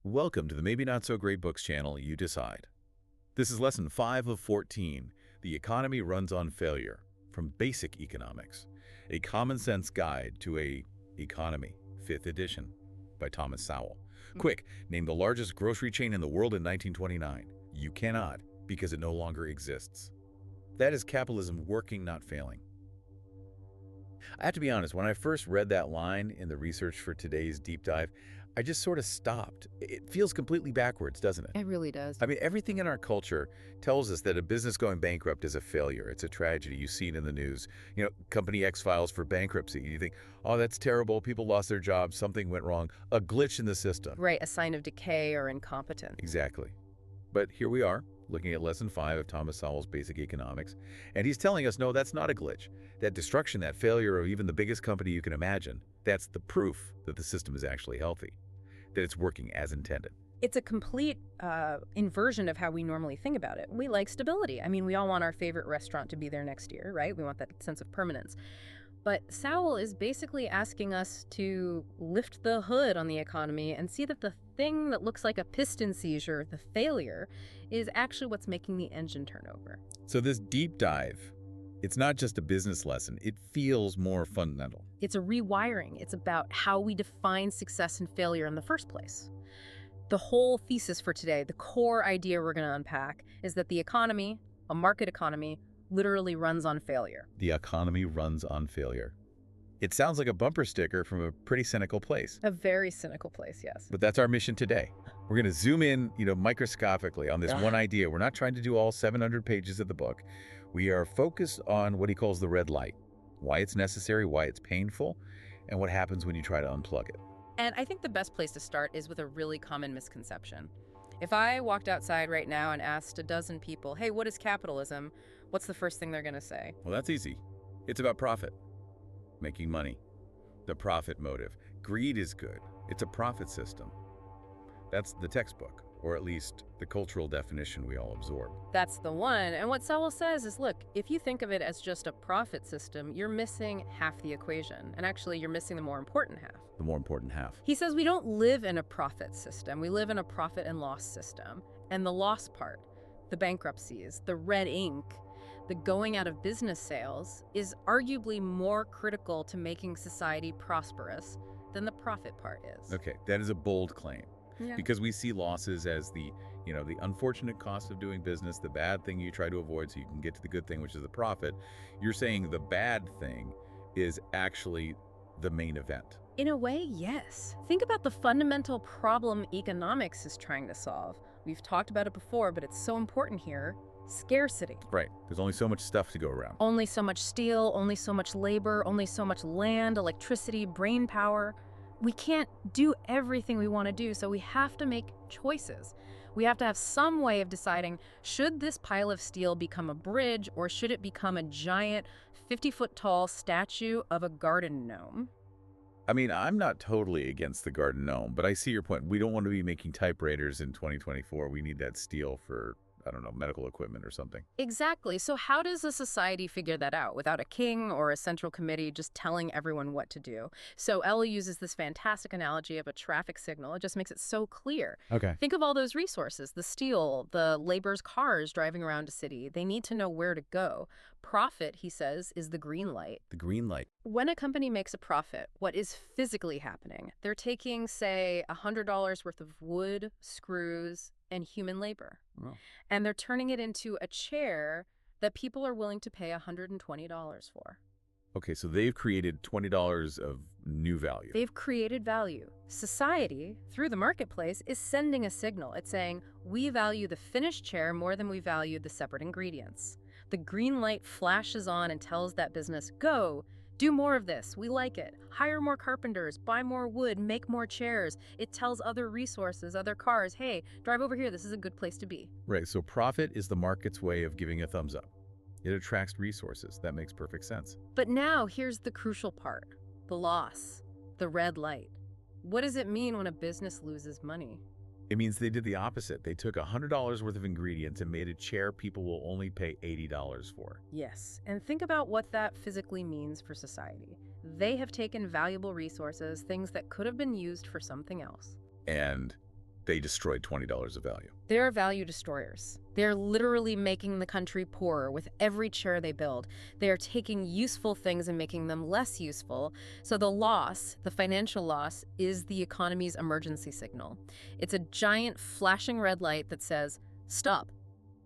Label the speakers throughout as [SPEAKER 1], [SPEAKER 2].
[SPEAKER 1] Welcome to the Maybe Not So Great Books channel, You Decide. This is lesson 5 of 14, The Economy Runs on Failure, from Basic Economics, a common sense guide to a economy, 5th edition, by Thomas Sowell. Quick, name the largest grocery chain in the world in 1929. You cannot, because it no longer exists. That is capitalism working, not failing. I have to be honest, when I first read that line in the research for today's deep dive, I just sort of stopped. It feels completely backwards, doesn't it?
[SPEAKER 2] It really does.
[SPEAKER 1] I mean, everything in our culture tells us that a business going bankrupt is a failure. It's a tragedy. You see it in the news. Company X files for bankruptcy. You think, oh, that's terrible. People lost their jobs. Something went wrong. A glitch in the system.
[SPEAKER 2] Right, a sign of decay or incompetence.
[SPEAKER 1] Exactly. But here we are, looking at lesson 5 of Thomas Sowell's Basic Economics, and he's telling us, no, that's not a glitch. That destruction, that failure of even the biggest company you can imagine, that's the proof that the system is actually healthy, that it's working as intended.
[SPEAKER 2] It's a complete inversion of how we normally think about it. We like stability. I mean, we all want our favorite restaurant to be there next year, right? We want that sense of permanence. But Sowell is basically asking us to lift the hood on the economy and see that the thing that looks like a piston seizure, the failure, is actually what's making the engine turn over.
[SPEAKER 1] So this deep dive, it's not just a business lesson. It feels more fundamental.
[SPEAKER 2] It's a rewiring. It's about how we define success and failure in the first place. The whole thesis for today, the core idea we're going to unpack, is that the economy, a market economy, literally runs on failure.
[SPEAKER 1] The economy runs on failure. It sounds like a bumper sticker from a pretty cynical place.
[SPEAKER 2] A very cynical place, yes.
[SPEAKER 1] But that's our mission today. We're going to zoom in, microscopically on this one idea. We're not trying to do all 700 pages of the book. We are focused on what he calls the red light, why it's necessary, why it's painful, and what happens when you try to unplug it.
[SPEAKER 2] And I think the best place to start is with a really common misconception. If I walked outside right now and asked a dozen people, hey, what is capitalism? What's the first thing they're going to say?
[SPEAKER 1] Well, that's easy. It's about profit, making money, the profit motive. Greed is good. It's a profit system. That's the textbook, or at least the cultural definition we all absorb.
[SPEAKER 2] That's the one. And what Sowell says is, look, if you think of it as just a profit system, you're missing half the equation. And actually, you're missing the more important half.
[SPEAKER 1] The more important half.
[SPEAKER 2] He says we don't live in a profit system. We live in a profit and loss system. And the loss part, the bankruptcies, the red ink, the going out of business sales is arguably more critical to making society prosperous than the profit part is.
[SPEAKER 1] Okay, that is a bold claim.
[SPEAKER 2] Yeah.
[SPEAKER 1] Because we see losses as the unfortunate cost of doing business, the bad thing you try to avoid so you can get to the good thing, which is the profit. You're saying the bad thing is actually the main event.
[SPEAKER 2] In a way, yes. Think about the fundamental problem economics is trying to solve. We've talked about it before, but it's so important here. Scarcity.
[SPEAKER 1] Right. There's only so much stuff to go around.
[SPEAKER 2] Only so much steel, only so much labor, only so much land, electricity, brain power. We can't do everything we want to do, so we have to make choices. We have to have some way of deciding, should this pile of steel become a bridge, or should it become a giant 50-foot-tall statue of a garden gnome?
[SPEAKER 1] I mean, I'm not totally against the garden gnome, but I see your point. We don't want to be making typewriters in 2024. We need that steel for, I don't know, medical equipment or something.
[SPEAKER 2] Exactly. So how does a society figure that out without a king or a central committee just telling everyone what to do? So L uses this fantastic analogy of a traffic signal. It just makes it so clear.
[SPEAKER 1] Okay.
[SPEAKER 2] Think of all those resources, the steel, the labor's cars driving around a city. They need to know where to go. Profit, he says, is the green light.
[SPEAKER 1] The green light.
[SPEAKER 2] When a company makes a profit, what is physically happening? They're taking, say, $100 worth of wood, screws, and human labor.
[SPEAKER 1] Oh.
[SPEAKER 2] And they're turning it into a chair that people are willing to pay $120 for.
[SPEAKER 1] Okay, so they've created $20 of new value.
[SPEAKER 2] They've created value. Society, through the marketplace, is sending a signal. It's saying, we value the finished chair more than we value the separate ingredients. The green light flashes on and tells that business, go, do more of this. We like it. Hire more carpenters, buy more wood, make more chairs. It tells other resources, other cars, hey, drive over here. This is a good place to be.
[SPEAKER 1] Right, so profit is the market's way of giving a thumbs up. It attracts resources. That makes perfect sense.
[SPEAKER 2] But now here's the crucial part, the loss, the red light. What does it mean when a business loses money?
[SPEAKER 1] It means they did the opposite. They took $100 worth of ingredients and made a chair people will only pay $80 for.
[SPEAKER 2] Yes, and think about what that physically means for society. They have taken valuable resources, things that could have been used for something else.
[SPEAKER 1] And they destroyed $20 of value.
[SPEAKER 2] They're value destroyers. They're literally making the country poorer with every chair they build. They are taking useful things and making them less useful. So the loss, the financial loss, is the economy's emergency signal. It's a giant flashing red light that says, stop,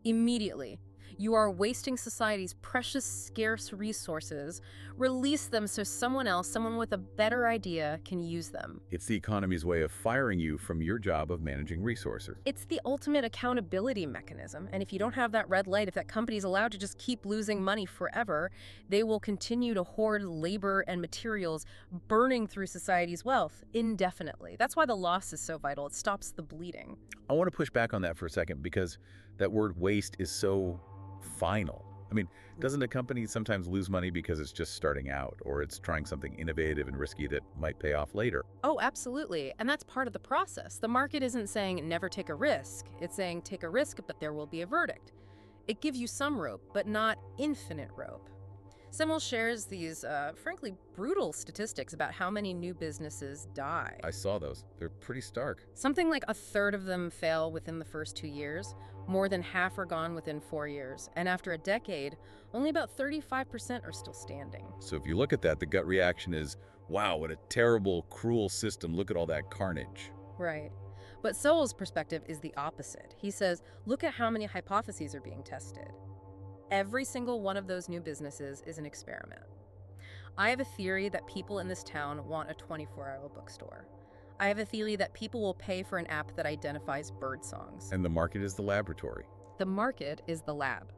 [SPEAKER 2] immediately. You are wasting society's precious, scarce resources. Release them so someone else, someone with a better idea, can use them.
[SPEAKER 1] It's the economy's way of firing you from your job of managing resources.
[SPEAKER 2] It's the ultimate accountability mechanism, and if you don't have that red light, if that company's allowed to just keep losing money forever, they will continue to hoard labor and materials, burning through society's wealth indefinitely. That's why the loss is so vital. It stops the bleeding.
[SPEAKER 1] I want to push back on that for a second because that word waste is so final. I mean, doesn't a company sometimes lose money because it's just starting out or it's trying something innovative and risky that might pay off later?
[SPEAKER 2] Oh, absolutely. And that's part of the process. The market isn't saying never take a risk. It's saying take a risk, but there will be a verdict. It gives you some rope, but not infinite rope. Sowell shares these, frankly, brutal statistics about how many new businesses die.
[SPEAKER 1] I saw those. They're pretty stark.
[SPEAKER 2] Something like a third of them fail within the first 2 years. More than half are gone within 4 years. And after a decade, only about 35% are still standing.
[SPEAKER 1] So if you look at that, the gut reaction is, wow, what a terrible, cruel system. Look at all that carnage.
[SPEAKER 2] Right. But Sowell's perspective is the opposite. He says, look at how many hypotheses are being tested. Every single one of those new businesses is an experiment. I have a theory that people in this town want a 24-hour bookstore. I have a theory that people will pay for an app that identifies bird songs.
[SPEAKER 1] And the market is the laboratory.
[SPEAKER 2] The market is the lab.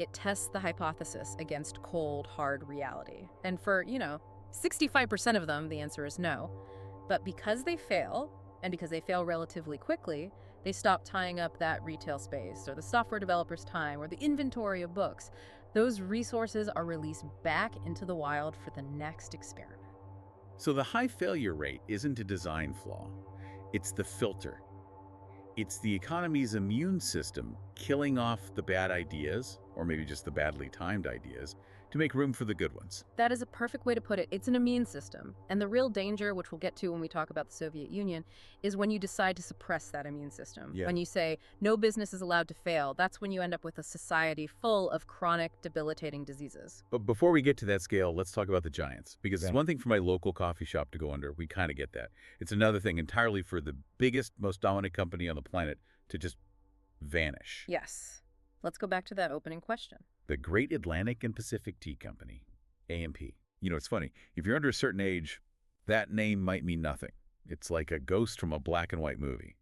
[SPEAKER 2] It tests the hypothesis against cold, hard reality. And for, 65% of them, the answer is no. But because they fail, and because they fail relatively quickly, they stop tying up that retail space or the software developer's time or the inventory of books. Those resources are released back into the wild for the next experiment.
[SPEAKER 1] So the high failure rate isn't a design flaw. It's the filter. It's the economy's immune system killing off the bad ideas, or maybe just the badly timed ideas, to make room for the good ones.
[SPEAKER 2] That is a perfect way to put it. It's an immune system. And the real danger, which we'll get to when we talk about the Soviet Union, is when you decide to suppress that immune system.
[SPEAKER 1] Yeah.
[SPEAKER 2] When you say, no business is allowed to fail, that's when you end up with a society full of chronic, debilitating diseases.
[SPEAKER 1] But before we get to that scale, let's talk about the giants. Because it's one thing for my local coffee shop to go under. We kind of get that. It's another thing entirely for the biggest, most dominant company on the planet to just vanish.
[SPEAKER 2] Yes. Let's go back to that opening question.
[SPEAKER 1] The Great Atlantic and Pacific Tea Company, A&P. It's funny. If you're under a certain age, that name might mean nothing. It's like a ghost from a black and white movie.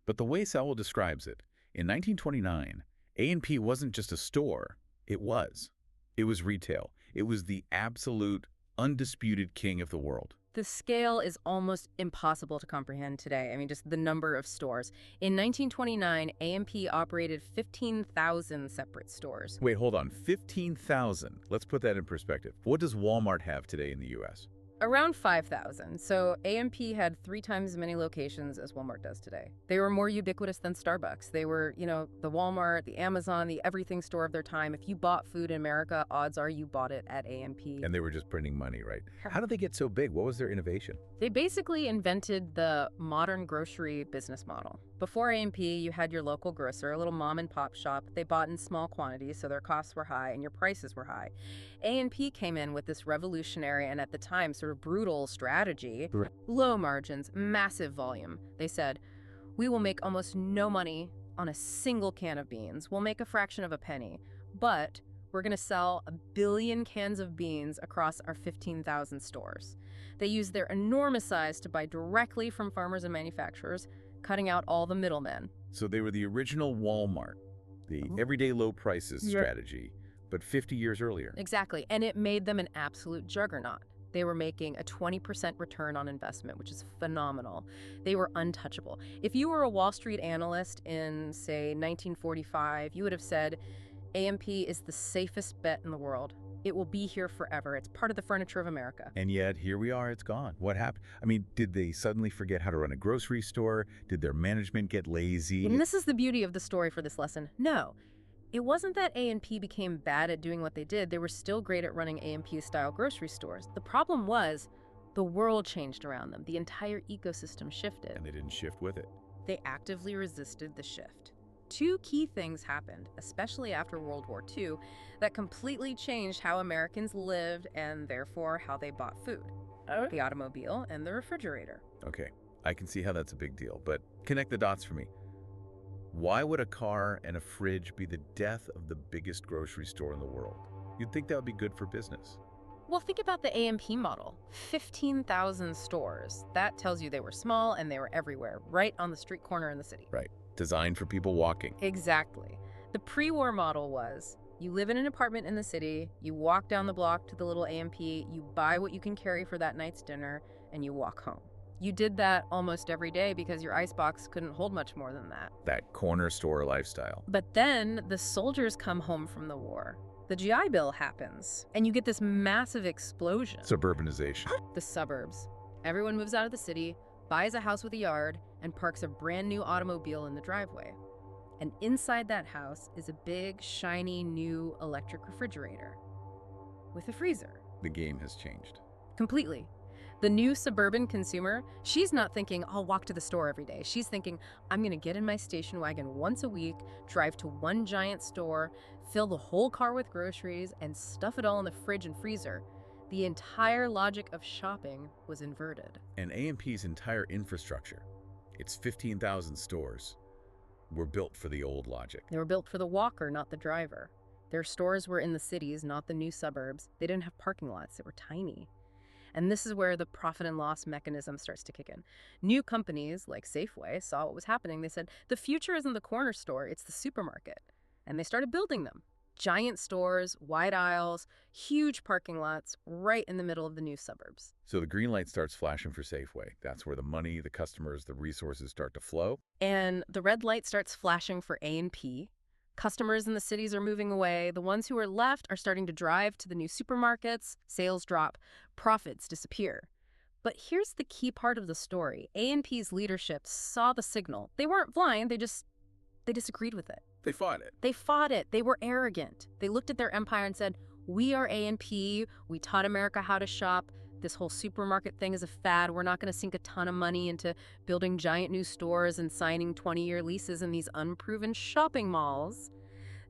[SPEAKER 1] But the way Sowell describes it, in 1929, A&P wasn't just a store. It was. It was retail. It was the absolute, undisputed king of the world.
[SPEAKER 2] The scale is almost impossible to comprehend today. I mean, just the number of stores. In 1929, A&P operated 15,000 separate stores.
[SPEAKER 1] Wait, hold on. 15,000. Let's put that in perspective. What does Walmart have today in the U.S.?
[SPEAKER 2] Around 5,000. So A&P had 3 times as many locations as Walmart does today. They were more ubiquitous than Starbucks. They were, the Walmart, the Amazon, the everything store of their time. If you bought food in America, odds are you bought it at A&P.
[SPEAKER 1] And they were just printing money, right? How did they get so big? What was their innovation?
[SPEAKER 2] They basically invented the modern grocery business model. Before A&P, you had your local grocer, a little mom and pop shop. They bought in small quantities, so their costs were high and your prices were high. A&P came in with this revolutionary and at the time sort of brutal strategy. Low margins, massive volume. They said, we will make almost no money on a single can of beans. We'll make a fraction of a penny, but we're going to sell 1 billion cans of beans across our 15,000 stores. They used their enormous size to buy directly from farmers and manufacturers, cutting out all the middlemen.
[SPEAKER 1] So they were the original Walmart, the everyday low prices strategy, but 50 years earlier.
[SPEAKER 2] Exactly, and it made them an absolute juggernaut. They were making a 20% return on investment, which is phenomenal. They were untouchable. If you were a Wall Street analyst in, say, 1945, you would have said, A&P is the safest bet in the world. It will be here forever. It's part of the furniture of America.
[SPEAKER 1] And yet, here we are, it's gone. What happened? I mean, did they suddenly forget how to run a grocery store? Did their management get lazy?
[SPEAKER 2] And this is the beauty of the story for this lesson. No, it wasn't that A&P became bad at doing what they did. They were still great at running A&P-style grocery stores. The problem was the world changed around them. The entire ecosystem shifted.
[SPEAKER 1] And they didn't shift with it.
[SPEAKER 2] They actively resisted the shift. Two key things happened, especially after World War II, that completely changed how Americans lived and therefore how they bought food. The automobile and the refrigerator.
[SPEAKER 1] Okay, I can see how that's a big deal, but connect the dots for me. Why would a car and a fridge be the death of the biggest grocery store in the world? You'd think that would be good for business.
[SPEAKER 2] Well, think about the A&P model. 15,000 stores. That tells you they were small and they were everywhere, right on the street corner in the city.
[SPEAKER 1] Right. Designed for people walking.
[SPEAKER 2] Exactly. The pre-war model was, you live in an apartment in the city, you walk down the block to the little A&P, you buy what you can carry for that night's dinner, and you walk home. You did that almost every day because your icebox couldn't hold much more than that.
[SPEAKER 1] That corner store lifestyle.
[SPEAKER 2] But then the soldiers come home from the war. The GI Bill happens, and you get this massive explosion.
[SPEAKER 1] Suburbanization.
[SPEAKER 2] The suburbs. Everyone moves out of the city, buys a house with a yard, and parks a brand new automobile in the driveway. And inside that house is a big, shiny, new electric refrigerator with a freezer.
[SPEAKER 1] The game has changed.
[SPEAKER 2] Completely. The new suburban consumer, she's not thinking, I'll walk to the store every day. She's thinking, I'm going to get in my station wagon once a week, drive to one giant store, fill the whole car with groceries, and stuff it all in the fridge and freezer. The entire logic of shopping was inverted.
[SPEAKER 1] And A&P's entire infrastructure, its 15,000 stores, were built for the old logic.
[SPEAKER 2] They were built for the walker, not the driver. Their stores were in the cities, not the new suburbs. They didn't have parking lots. They were tiny. And this is where the profit and loss mechanism starts to kick in. New companies like Safeway saw what was happening. They said, the future isn't the corner store, it's the supermarket. And they started building them. Giant stores, wide aisles, huge parking lots, right in the middle of the new suburbs.
[SPEAKER 1] So the green light starts flashing for Safeway. That's where the money, the customers, the resources start to flow.
[SPEAKER 2] And the red light starts flashing for A&P. Customers in the cities are moving away. The ones who are left are starting to drive to the new supermarkets. Sales drop. Profits disappear. But here's the key part of the story. A&P's leadership saw the signal. They weren't blind. They disagreed with it.
[SPEAKER 1] They fought it.
[SPEAKER 2] They fought it. They were arrogant. They looked at their empire and said, we are A&P. We taught America how to shop. This whole supermarket thing is a fad. We're not going to sink a ton of money into building giant new stores and signing 20-year leases in these unproven shopping malls.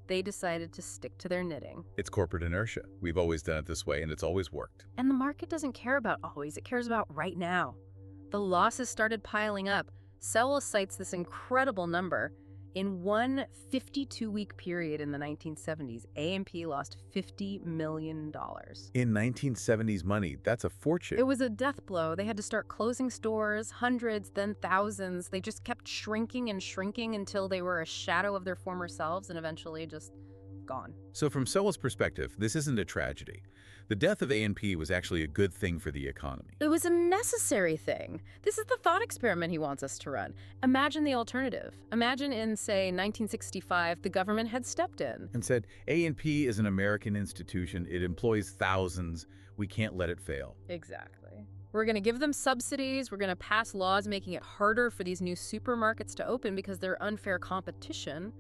[SPEAKER 2] They decided to stick to their knitting.
[SPEAKER 1] It's corporate inertia. We've always done it this way, and it's always worked.
[SPEAKER 2] And the market doesn't care about always. It cares about right now. The losses started piling up. Sowell cites this incredible number. In one 52-week period in the 1970s, A&P lost $50 million.
[SPEAKER 1] In 1970s money, that's a fortune.
[SPEAKER 2] It was a death blow. They had to start closing stores, hundreds, then thousands. They just kept shrinking and shrinking until they were a shadow of their former selves and eventually just gone.
[SPEAKER 1] So from Sowell's perspective, this isn't a tragedy. The death of A&P was actually a good thing for the economy.
[SPEAKER 2] It was a necessary thing. This is the thought experiment he wants us to run. Imagine the alternative. Imagine in, say, 1965, the government had stepped in
[SPEAKER 1] And said, A&P is an American institution. It employs thousands. We can't let it fail.
[SPEAKER 2] Exactly. We're going to give them subsidies. We're going to pass laws making it harder for these new supermarkets to open because they're unfair competition.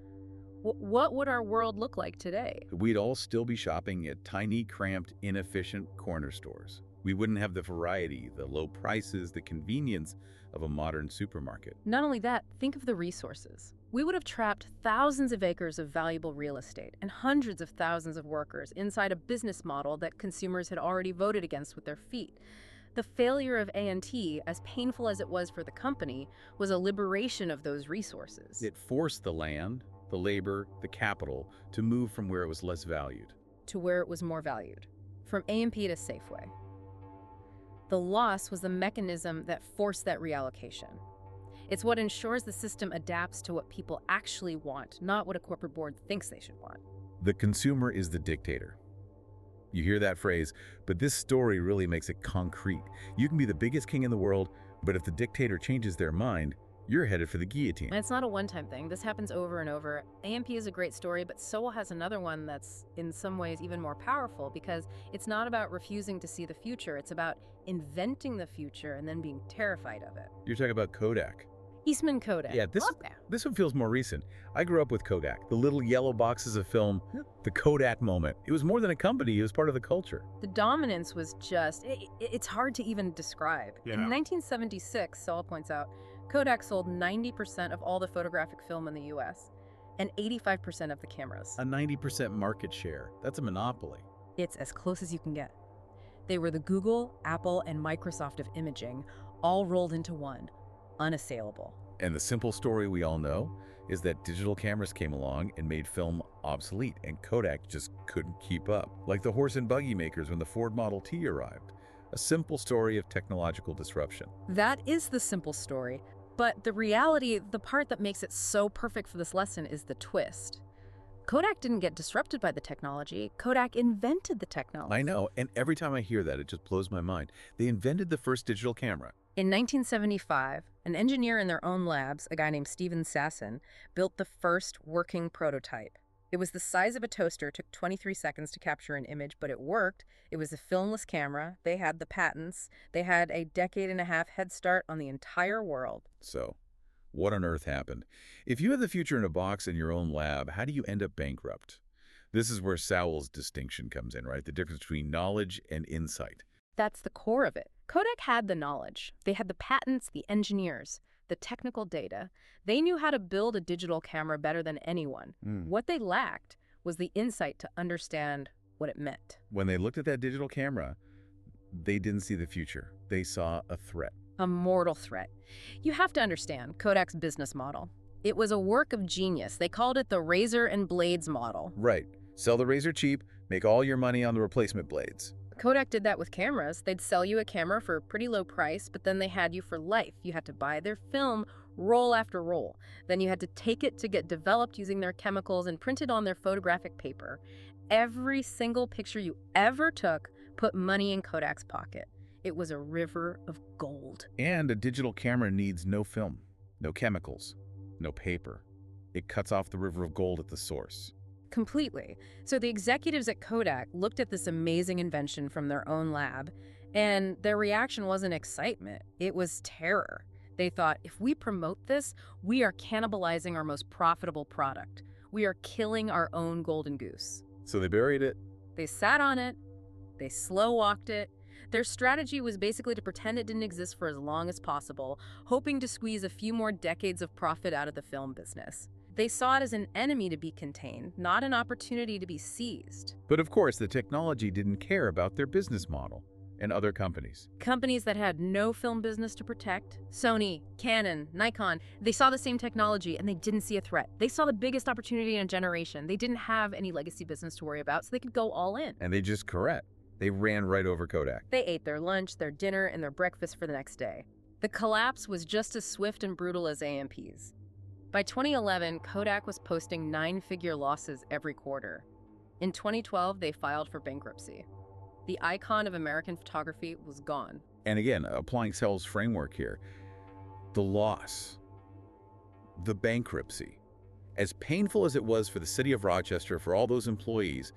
[SPEAKER 2] What would our world look like today?
[SPEAKER 1] We'd all still be shopping at tiny, cramped, inefficient corner stores. We wouldn't have the variety, the low prices, the convenience of a modern supermarket.
[SPEAKER 2] Not only that, think of the resources. We would have trapped thousands of acres of valuable real estate and hundreds of thousands of workers inside a business model that consumers had already voted against with their feet. The failure of A&T, as painful as it was for the company, was a liberation of those resources.
[SPEAKER 1] It forced the land, the labor, the capital to move from where it was less valued
[SPEAKER 2] to where it was more valued, from A&P to Safeway. The loss was the mechanism that forced that reallocation. It's what ensures the system adapts to what people actually want, not what a corporate board thinks they should want.
[SPEAKER 1] The consumer is the dictator. You hear that phrase, but this story really makes it concrete. You can be the biggest king in the world, but if the dictator changes their mind, you're headed for the guillotine.
[SPEAKER 2] And it's not a one-time thing. This happens over and over. A&P is a great story, but Sowell has another one that's in some ways even more powerful because it's not about refusing to see the future. It's about inventing the future and then being terrified of it.
[SPEAKER 1] You're talking about Kodak.
[SPEAKER 2] Eastman Kodak.
[SPEAKER 1] Yeah, this one feels more recent. I grew up with Kodak. The little yellow boxes of film, the Kodak moment. It was more than a company. It was part of the culture.
[SPEAKER 2] The dominance was just, it's hard to even describe.
[SPEAKER 1] Yeah.
[SPEAKER 2] In 1976, Sowell points out, Kodak sold 90% of all the photographic film in the US and 85% of the cameras.
[SPEAKER 1] A 90% market share. That's a monopoly.
[SPEAKER 2] It's as close as you can get. They were the Google, Apple, and Microsoft of imaging, all rolled into one, unassailable.
[SPEAKER 1] And the simple story we all know is that digital cameras came along and made film obsolete, and Kodak just couldn't keep up. Like the horse and buggy makers when the Ford Model T arrived. A simple story of technological disruption.
[SPEAKER 2] That is the simple story. But the reality, the part that makes it so perfect for this lesson, is the twist. Kodak didn't get disrupted by the technology. Kodak invented the technology.
[SPEAKER 1] I know, and every time I hear that, it just blows my mind. They invented the first digital camera.
[SPEAKER 2] In 1975, an engineer in their own labs, a guy named Stephen Sasson, built the first working prototype. It was the size of a toaster, took 23 seconds to capture an image, but it worked. It was a filmless camera. They had the patents. They had a decade-and-a-half head start on the entire world.
[SPEAKER 1] So, what on earth happened? If you had the future in a box in your own lab, how do you end up bankrupt? This is where Sowell's distinction comes in, right? The difference between knowledge and insight.
[SPEAKER 2] That's the core of it. Kodak had the knowledge. They had the patents, the engineers, the technical data. They knew how to build a digital camera better than anyone. What they lacked was the insight to understand what it meant.
[SPEAKER 1] When they looked at that digital camera, they didn't see the future. They saw a threat.
[SPEAKER 2] A mortal threat. You have to understand Kodak's business model. It was a work of genius. They called it the razor and blades model.
[SPEAKER 1] Right. Sell the razor cheap, make all your money on the replacement blades.
[SPEAKER 2] Kodak did that with cameras. They'd sell you a camera for a pretty low price, but then they had you for life. You had to buy their film roll after roll. Then you had to take it to get developed using their chemicals and printed on their photographic paper. Every single picture you ever took put money in Kodak's pocket. It was a river of gold.
[SPEAKER 1] And a digital camera needs no film, no chemicals, no paper. It cuts off the river of gold at the source.
[SPEAKER 2] Completely. So the executives at Kodak looked at this amazing invention from their own lab, and their reaction wasn't excitement. It was terror. They thought, if we promote this, we are cannibalizing our most profitable product. We are killing our own golden goose.
[SPEAKER 1] So they buried it.
[SPEAKER 2] They sat on it. They slow-walked it. Their strategy was basically to pretend it didn't exist for as long as possible, hoping to squeeze a few more decades of profit out of the film business. They saw it as an enemy to be contained, not an opportunity to be seized.
[SPEAKER 1] But of course, the technology didn't care about their business model and other companies.
[SPEAKER 2] Companies that had no film business to protect, Sony, Canon, Nikon, they saw the same technology and they didn't see a threat. They saw the biggest opportunity in a generation. They didn't have any legacy business to worry about, so they could go all in.
[SPEAKER 1] And they just correct. They ran right over Kodak.
[SPEAKER 2] They ate their lunch, their dinner, and their breakfast for the next day. The collapse was just as swift and brutal as AMP's. By 2011, Kodak was posting 9-figure losses every quarter. In 2012, they filed for bankruptcy. The icon of American photography was gone.
[SPEAKER 1] And again, applying Sowell's framework here, the loss, the bankruptcy, as painful as it was for the city of Rochester, for all those employees,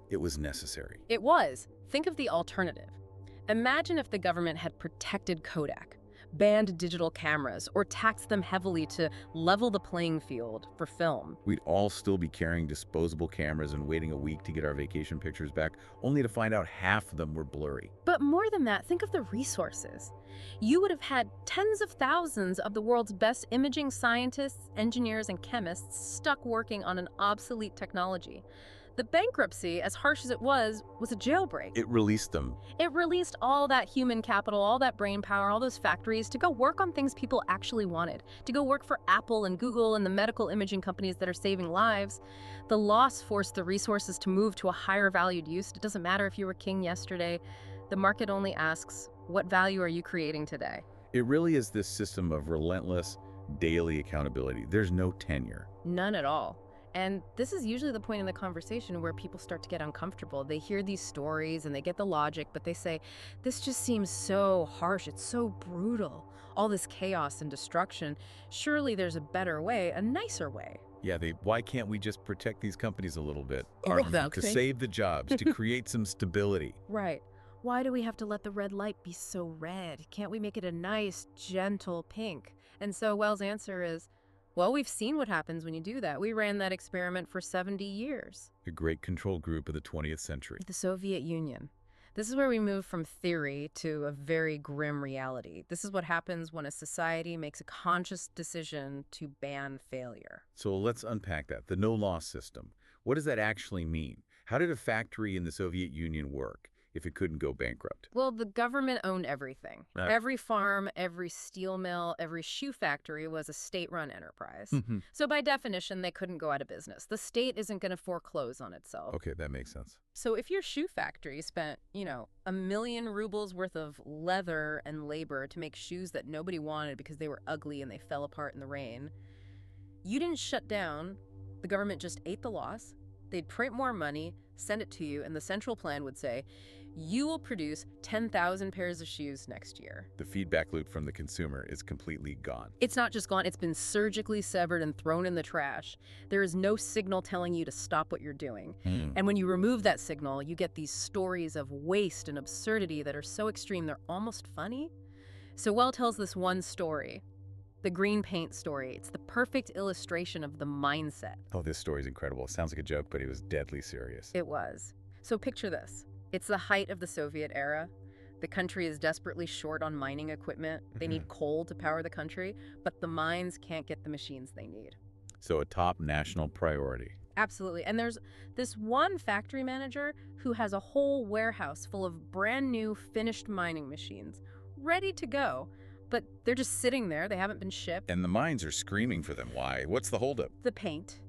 [SPEAKER 1] it was necessary.
[SPEAKER 2] It was. Think of the alternative. Imagine if the government had protected Kodak, banned digital cameras, or taxed them heavily to level the playing field for film.
[SPEAKER 1] We'd all still be carrying disposable cameras and waiting a week to get our vacation pictures back, only to find out half of them were blurry.
[SPEAKER 2] But more than that, think of the resources. You would have had tens of thousands of the world's best imaging scientists, engineers, and chemists stuck working on an obsolete technology. The bankruptcy, as harsh as it was a jailbreak.
[SPEAKER 1] It released them.
[SPEAKER 2] It released all that human capital, all that brain power, all those factories to go work on things people actually wanted, to go work for Apple and Google and the medical imaging companies that are saving lives. The loss forced the resources to move to a higher valued use. It doesn't matter if you were king yesterday. The market only asks, what value are you creating today?
[SPEAKER 1] It really is this system of relentless daily accountability. There's no tenure.
[SPEAKER 2] None at all. And this is usually the point in the conversation where people start to get uncomfortable. They hear these stories and they get the logic, but they say, this just seems so harsh. It's so brutal. All this chaos and destruction. Surely there's a better way, a nicer way.
[SPEAKER 1] Yeah, why can't we just protect these companies a little bit?
[SPEAKER 2] Okay.
[SPEAKER 1] To save the jobs, to create some stability.
[SPEAKER 2] Right. Why do we have to let the red light be so red? Can't we make it a nice, gentle pink? And so Well's answer is, well, we've seen what happens when you do that. We ran that experiment for 70 years.
[SPEAKER 1] A great control group of the 20th century.
[SPEAKER 2] The Soviet Union. This is where we move from theory to a very grim reality. This is what happens when a society makes a conscious decision to ban failure.
[SPEAKER 1] So let's unpack that. The no-loss system. What does that actually mean? How did a factory in the Soviet Union work if it couldn't go bankrupt?
[SPEAKER 2] Well, the government owned everything.
[SPEAKER 1] Right.
[SPEAKER 2] Every farm, every steel mill, every shoe factory was a state-run enterprise. So by definition, they couldn't go out of business. The state isn't going to foreclose on itself.
[SPEAKER 1] Okay, that makes sense.
[SPEAKER 2] So if your shoe factory spent, 1,000,000 rubles worth of leather and labor to make shoes that nobody wanted because they were ugly and they fell apart in the rain, you didn't shut down. The government just ate the loss. They'd print more money, send it to you, and the central plan would say, you will produce 10,000 pairs of shoes next year.
[SPEAKER 1] The feedback loop from the consumer is completely gone.
[SPEAKER 2] It's not just gone, it's been surgically severed and thrown in the trash. There is no signal telling you to stop what you're doing. And when you remove that signal, you get these stories of waste and absurdity that are so extreme they're almost funny. Sowell tells this one story, the green paint story. It's the perfect illustration of the mindset.
[SPEAKER 1] Oh, this story's incredible. It sounds like a joke, but it was deadly serious.
[SPEAKER 2] It was. So picture this. It's the height of the Soviet era. The country is desperately short on mining equipment. They need coal to power the country, but the mines can't get the machines they need.
[SPEAKER 1] So a top national priority.
[SPEAKER 2] Absolutely. And there's this one factory manager who has a whole warehouse full of brand new finished mining machines, ready to go. But they're just sitting there. They haven't been shipped.
[SPEAKER 1] And the mines are screaming for them. Why? What's the holdup?
[SPEAKER 2] The paint.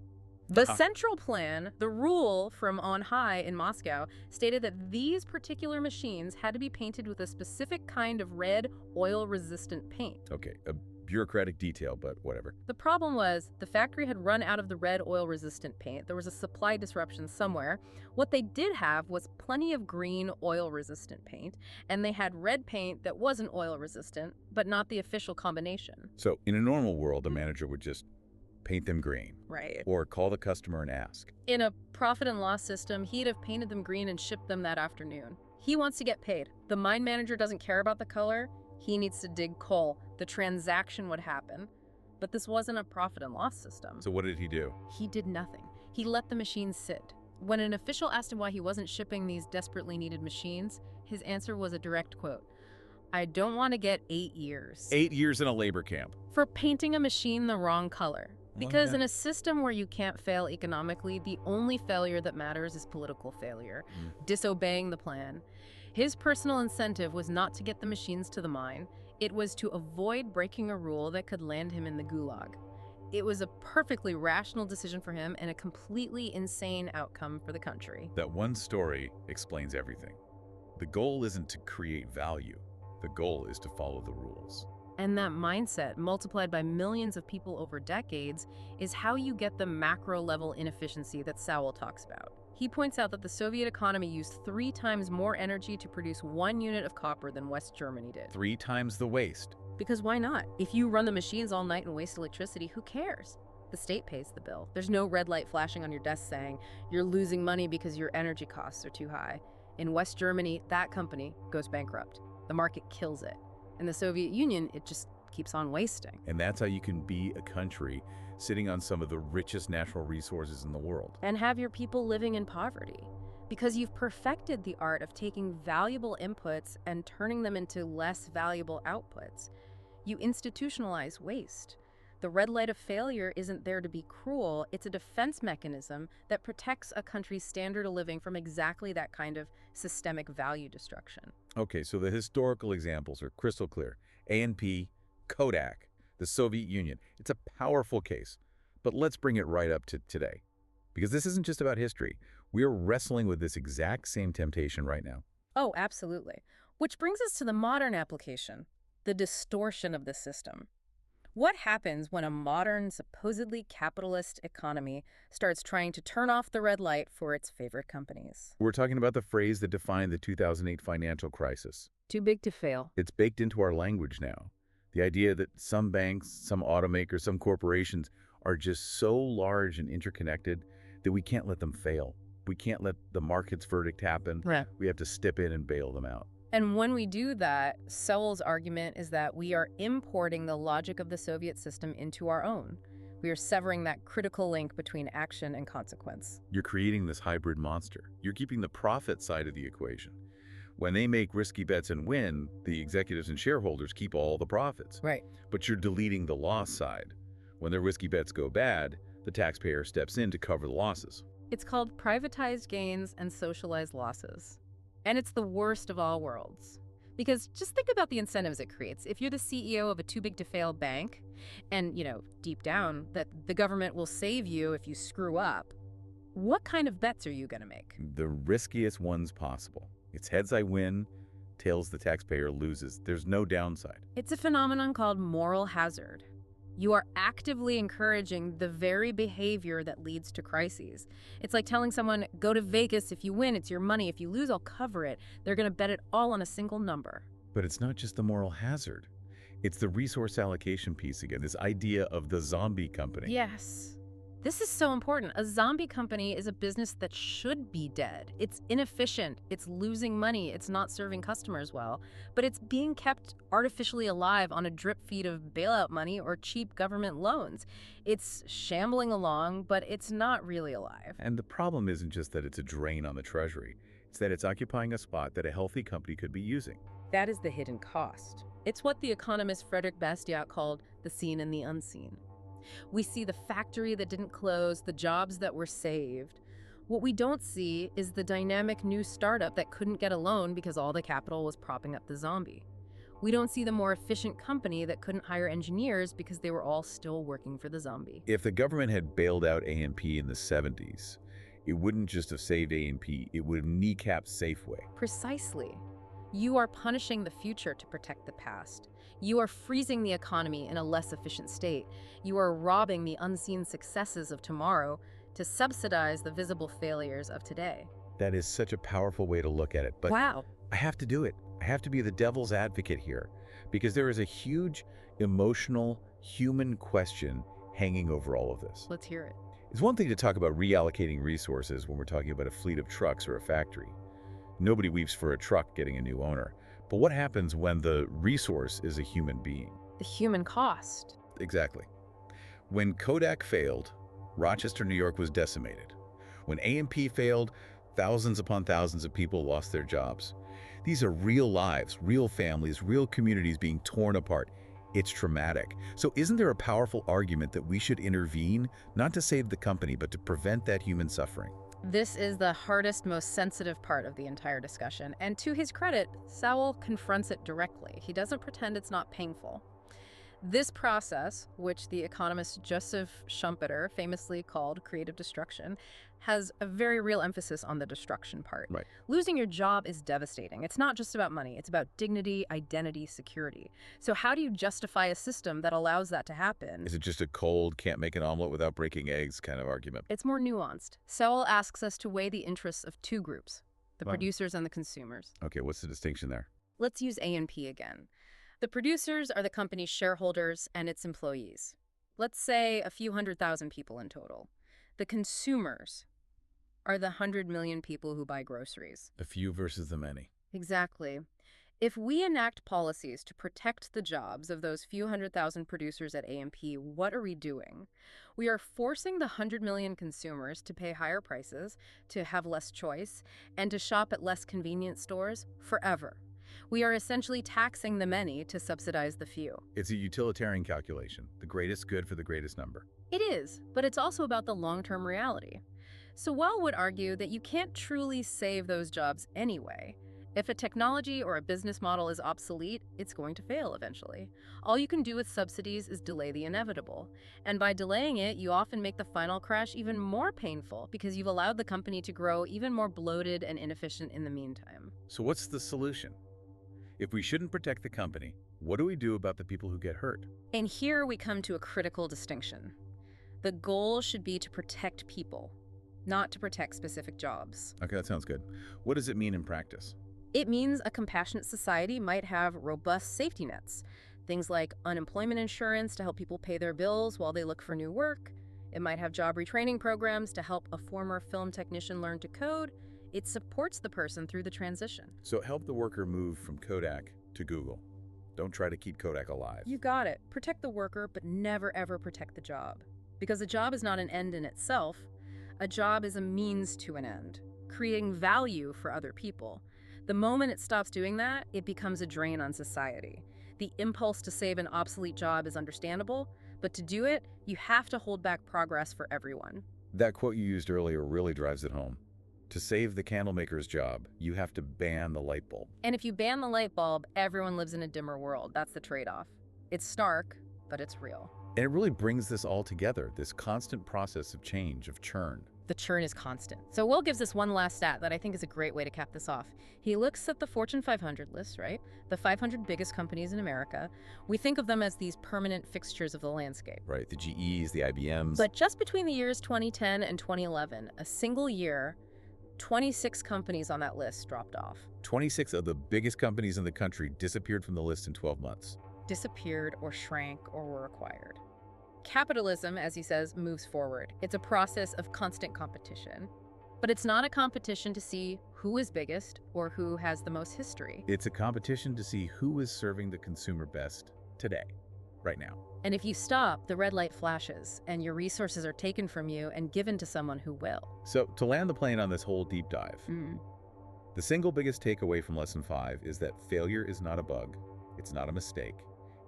[SPEAKER 2] The central plan, the rule from on high in Moscow, stated that these particular machines had to be painted with a specific kind of red, oil-resistant paint.
[SPEAKER 1] Okay, a bureaucratic detail, but whatever.
[SPEAKER 2] The problem was the factory had run out of the red, oil-resistant paint. There was a supply disruption somewhere. What they did have was plenty of green, oil-resistant paint, and they had red paint that wasn't oil-resistant, but not the official combination.
[SPEAKER 1] So in a normal world, the manager would just paint them green.
[SPEAKER 2] Right.
[SPEAKER 1] Or call the customer and ask.
[SPEAKER 2] In a profit and loss system, he'd have painted them green and shipped them that afternoon. He wants to get paid. The mine manager doesn't care about the color. He needs to dig coal. The transaction would happen. But this wasn't a profit and loss system.
[SPEAKER 1] So what did he do?
[SPEAKER 2] He did nothing. He let the machines sit. When an official asked him why he wasn't shipping these desperately needed machines, his answer was a direct quote. I don't want to get 8 years.
[SPEAKER 1] 8 years in a labor camp.
[SPEAKER 2] For painting a machine the wrong color. Because
[SPEAKER 1] yeah.
[SPEAKER 2] in a system where you can't fail economically, the only failure that matters is political failure, disobeying the plan. His personal incentive was not to get the machines to the mine. It was to avoid breaking a rule that could land him in the gulag. It was a perfectly rational decision for him and a completely insane outcome for the country.
[SPEAKER 1] That one story explains everything. The goal isn't to create value. The goal is to follow the rules.
[SPEAKER 2] And that mindset, multiplied by millions of people over decades, is how you get the macro-level inefficiency that Sowell talks about. He points out that the Soviet economy used 3 times more energy to produce 1 unit of copper than West Germany did.
[SPEAKER 1] 3 times the waste.
[SPEAKER 2] Because why not? If you run the machines all night and waste electricity, who cares? The state pays the bill. There's no red light flashing on your desk saying, you're losing money because your energy costs are too high. In West Germany, that company goes bankrupt. The market kills it. In the Soviet Union, it just keeps on wasting.
[SPEAKER 1] And that's how you can be a country sitting on some of the richest natural resources in the world.
[SPEAKER 2] And have your people living in poverty. Because you've perfected the art of taking valuable inputs and turning them into less valuable outputs. You institutionalize waste. The red light of failure isn't there to be cruel. It's a defense mechanism that protects a country's standard of living from exactly that kind of systemic value destruction.
[SPEAKER 1] Okay, so the historical examples are crystal clear. A&P, Kodak, the Soviet Union. It's a powerful case. But let's bring it right up to today. Because this isn't just about history. We're wrestling with this exact same temptation right now.
[SPEAKER 2] Oh, absolutely. Which brings us to the modern application, the distortion of the system. What happens when a modern, supposedly capitalist economy starts trying to turn off the red light for its favorite companies?
[SPEAKER 1] We're talking about the phrase that defined the 2008 financial crisis.
[SPEAKER 2] Too big to fail.
[SPEAKER 1] It's baked into our language now. The idea that some banks, some automakers, some corporations are just so large and interconnected that we can't let them fail. We can't let the market's verdict happen.
[SPEAKER 2] Right.
[SPEAKER 1] We have to step in and bail them out.
[SPEAKER 2] And when we do that, Sowell's argument is that we are importing the logic of the Soviet system into our own. We are severing that critical link between action and consequence.
[SPEAKER 1] You're creating this hybrid monster. You're keeping the profit side of the equation, When they make risky bets and win, the executives and shareholders keep all the profits.
[SPEAKER 2] Right.
[SPEAKER 1] But you're deleting the loss side. When their risky bets go bad, the taxpayer steps in to cover the losses.
[SPEAKER 2] It's called privatized gains and socialized losses. And it's the worst of all worlds. Because just think about the incentives it creates. If you're the CEO of a too-big-to-fail bank, and, deep down, that the government will save you if you screw up, what kind of bets are you going to make?
[SPEAKER 1] The riskiest ones possible. It's heads I win, tails the taxpayer loses. There's no downside.
[SPEAKER 2] It's a phenomenon called moral hazard. You are actively encouraging the very behavior that leads to crises. It's like telling someone, go to Vegas, if you win, it's your money. If you lose, I'll cover it. They're going to bet it all on a single number.
[SPEAKER 1] But it's not just the moral hazard. It's the resource allocation piece again, this idea of the zombie company.
[SPEAKER 2] Yes. This is so important. A zombie company is a business that should be dead. It's inefficient, it's losing money, it's not serving customers well, but it's being kept artificially alive on a drip feed of bailout money or cheap government loans. It's shambling along, but it's not really alive.
[SPEAKER 1] And the problem isn't just that it's a drain on the treasury. It's that it's occupying a spot that a healthy company could be using.
[SPEAKER 2] That is the hidden cost. It's what the economist Frederick Bastiat called the seen and the unseen. We see the factory that didn't close, the jobs that were saved. What we don't see is the dynamic new startup that couldn't get a loan because all the capital was propping up the zombie. We don't see the more efficient company that couldn't hire engineers because they were all still working for the zombie.
[SPEAKER 1] If the government had bailed out A&P in the 70s, it wouldn't just have saved A&P, it would have kneecapped Safeway.
[SPEAKER 2] Precisely. You are punishing the future to protect the past. You are freezing the economy in a less efficient state. You are robbing the unseen successes of tomorrow to subsidize the visible failures of today.
[SPEAKER 1] That is such a powerful way to look at it, but
[SPEAKER 2] Wow.
[SPEAKER 1] I have to do it. I have to be the devil's advocate here, because there is a huge emotional human question hanging over all of this.
[SPEAKER 2] Let's hear it.
[SPEAKER 1] It's one thing to talk about reallocating resources when we're talking about a fleet of trucks or a factory. Nobody weeps for a truck getting a new owner. But what happens when the resource is a human being?
[SPEAKER 2] The human cost.
[SPEAKER 1] Exactly. When Kodak failed, Rochester, New York was decimated. When A&P failed, thousands upon thousands of people lost their jobs. These are real lives, real families, real communities being torn apart. It's traumatic. So isn't there a powerful argument that we should intervene, not to save the company, but to prevent that human suffering?
[SPEAKER 2] This is the hardest, most sensitive part of the entire discussion, and to his credit, Sowell confronts it directly. He doesn't pretend it's not painful. This process, which the economist Joseph Schumpeter famously called creative destruction, has a very real emphasis on the destruction part.
[SPEAKER 1] Right.
[SPEAKER 2] Losing your job is devastating. It's not just about money. It's about dignity, identity, security. So how do you justify a system that allows that to happen?
[SPEAKER 1] Is it just a cold, can't make an omelet without breaking eggs kind of argument?
[SPEAKER 2] It's more nuanced. Sowell asks us to weigh the interests of two groups, the
[SPEAKER 1] Wow.
[SPEAKER 2] producers and the consumers.
[SPEAKER 1] Okay, what's the distinction there?
[SPEAKER 2] Let's use A&P again. The producers are the company's shareholders and its employees. Let's say a few 100,000 people in total. The consumers are the 100 million people who buy groceries.
[SPEAKER 1] The few versus the many.
[SPEAKER 2] Exactly. If we enact policies to protect the jobs of those few 100,000 producers at A&P, what are we doing? We are forcing the 100 million consumers to pay higher prices, to have less choice, and to shop at less convenient stores forever. We are essentially taxing the many to subsidize the few.
[SPEAKER 1] It's a utilitarian calculation, the greatest good for the greatest number.
[SPEAKER 2] It is, but it's also about the long-term reality. Sowell would argue that you can't truly save those jobs anyway. If a technology or a business model is obsolete, it's going to fail eventually. All you can do with subsidies is delay the inevitable. And by delaying it, you often make the final crash even more painful because you've allowed the company to grow even more bloated and inefficient in the meantime.
[SPEAKER 1] So what's the solution? If we shouldn't protect the company, what do we do about the people who get hurt?
[SPEAKER 2] And here we come to a critical distinction. The goal should be to protect people, not to protect specific jobs.
[SPEAKER 1] Okay, that sounds good. What does it mean in practice?
[SPEAKER 2] It means a compassionate society might have robust safety nets, things like unemployment insurance to help people pay their bills while they look for new work. It might have job retraining programs to help a former film technician learn to code. It supports the person through the transition.
[SPEAKER 1] So help the worker move from Kodak to Google. Don't try to keep Kodak alive.
[SPEAKER 2] You got it. Protect the worker, but never ever protect the job. Because a job is not an end in itself. A job is a means to an end, creating value for other people. The moment it stops doing that, it becomes a drain on society. The impulse to save an obsolete job is understandable, but to do it, you have to hold back progress for everyone.
[SPEAKER 1] That quote you used earlier really drives it home. To save the candlemaker's job, you have to ban the light bulb.
[SPEAKER 2] And if you ban the light bulb, everyone lives in a dimmer world. That's the trade-off. It's stark, but it's real.
[SPEAKER 1] And it really brings this all together, this constant process of change, of churn.
[SPEAKER 2] The churn is constant. So Will gives us one last stat that I think is a great way to cap this off. He looks at the Fortune 500 list, right? The 500 biggest companies in America. We think of them as these permanent fixtures of the landscape.
[SPEAKER 1] Right, the GEs, the IBMs.
[SPEAKER 2] But just between the years 2010 and 2011, a single year, 26 companies on that list dropped off.
[SPEAKER 1] 26 of the biggest companies in the country disappeared from the list in 12 months.
[SPEAKER 2] Disappeared or shrank or were acquired. Capitalism, as he says, moves forward. It's a process of constant competition. But it's not a competition to see who is biggest or who has the most history.
[SPEAKER 1] It's a competition to see who is serving the consumer best today, right now.
[SPEAKER 2] And if you stop, the red light flashes, and your resources are taken from you and given to someone who will.
[SPEAKER 1] So, to land the plane on this whole deep dive, the single biggest takeaway from Lesson 5 is that failure is not a bug, it's not a mistake.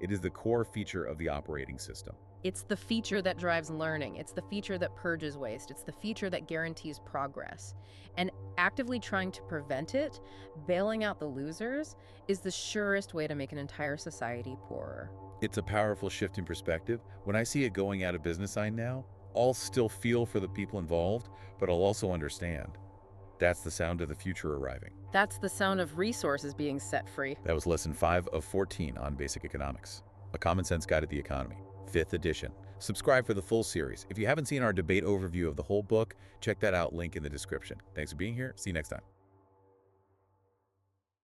[SPEAKER 1] It is the core feature of the operating system.
[SPEAKER 2] It's the feature that drives learning. It's the feature that purges waste. It's the feature that guarantees progress. And actively trying to prevent it, bailing out the losers, is the surest way to make an entire society poorer.
[SPEAKER 1] It's a powerful shift in perspective. When I see it going out of business sign now, I'll still feel for the people involved, but I'll also understand. That's the sound of the future arriving.
[SPEAKER 2] That's the sound of resources being set free.
[SPEAKER 1] That was Lesson 5 of 14 on Basic Economics, a common sense guide to the economy. 5th edition. Subscribe for the full series. If you haven't seen our debate overview of the whole book, check that out, link in the description. Thanks for being here. See you next time.